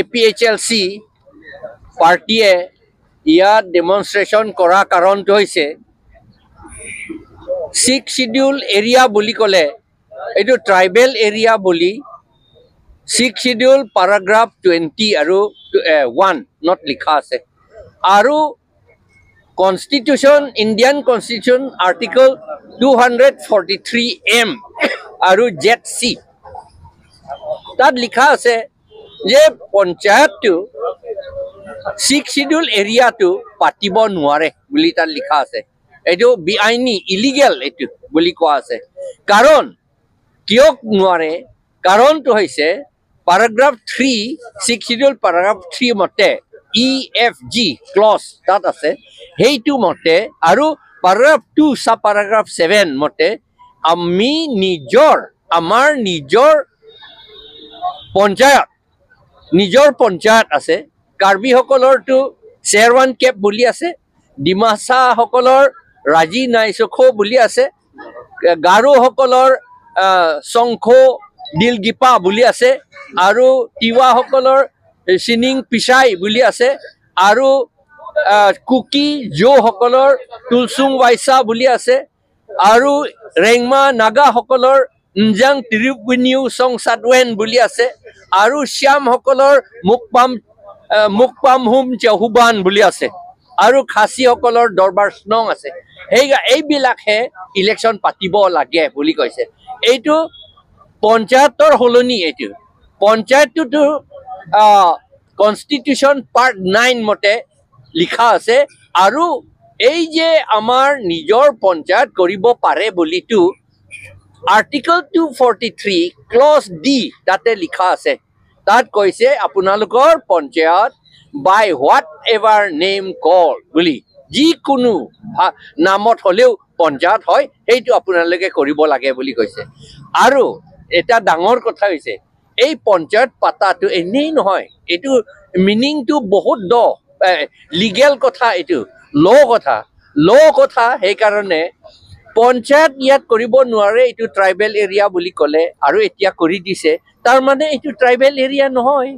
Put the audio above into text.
APHLC পাৰ্টিয়ে ইয়াত demonstration কৰা কাৰণটো হৈছে 6th শিডিউল এৰিয়া বুলি ক'লে এইটো ট্ৰাইবেল এৰিয়া বুলি 6th শিডিউল paragraph 20 আৰু 1 not লিখা আছে আৰু constitution Indian constitution article 243M আৰু ZC তাত লিখা আছে যে পঞ্চায়তটো 6th শিডিউল এৰিয়াটো পাতিব নোৱাৰে বুলি তাত লিখা আছে এইটো বেআইনী ইলিগেল এইটো বুলি কোৱা আছে কাৰণ কিয় নোৱাৰে কাৰণটো হৈছে paragraph 3 6th শিডিউল paragraph 3 মতে EFG ক্লজ তাত আছে সেইটো মতে আৰু paragraph 2 sub paragraph 7 মতে আমি আমাৰ নিজৰ পঞ্চায়ত আছে কাৰ্বি সকলৰটো চেৰৱান কেপ বুলি আছে ডিমাছা সকলৰ ৰাজি নাইচখো বুলি আছে গাৰো সকলৰ সংখো দিলগিপা বুলি আছে আৰু তিৱা সকলৰ সিনিং পিছাই বুলি আছে আৰু কুকি জো সকলৰ তুলসুং ৱাইসা বুলি আছে আৰু ৰেংমা নাগা সকলৰ নজাং ত্ৰিপুনিউ সংসাদৱেন বুলি আছে আৰু শ্যাম সকলৰ মুকপাম হুম চহুবান বুলি আছে আৰু খাচী সকলৰ দৰবাৰ স্নং আছে এইবিলাকহে ইলেকশ্যন পাতিব লাগে বুলি কৈছে এইটো পঞ্চায়তৰ হলনি এইটো পঞ্চায়তটো কনষ্টিটিউশ্যন পাৰ্ট 9 মতে লিখা আছে আৰু এই যে আমাৰ নিজৰ পঞ্চায়ত কৰিব পাৰে বুলিটো আৰ্টিকল 243 ক্লজ D তাতে লিখা আছে তাত কৈছে আপোনালোকৰ পঞ্চায়ত বাই হোৱাট এভাৰ নেম কল বুলি যিকোনো নামত হলেও পঞ্চায়ত হয় সেইটো আপোনালোকে কৰিব লাগে বুলি কৈছে আৰু এটা ডাঙৰ কথা হৈছে এই পঞ্চায়ত পাতাটো এনেই নহয় এইটো মিনিংটো বহুত লিগেল কথা এইটো ল কথা সেইকাৰণে পঞ্চায়ত ইয়াত কৰিব নোৱাৰে এইটো ট্ৰাইবেল এৰিয়া বুলি ক'লে আৰু এতিয়া কৰি দিছে তাৰ মানে এইটো ট্ৰাইবেল এৰিয়া নহয়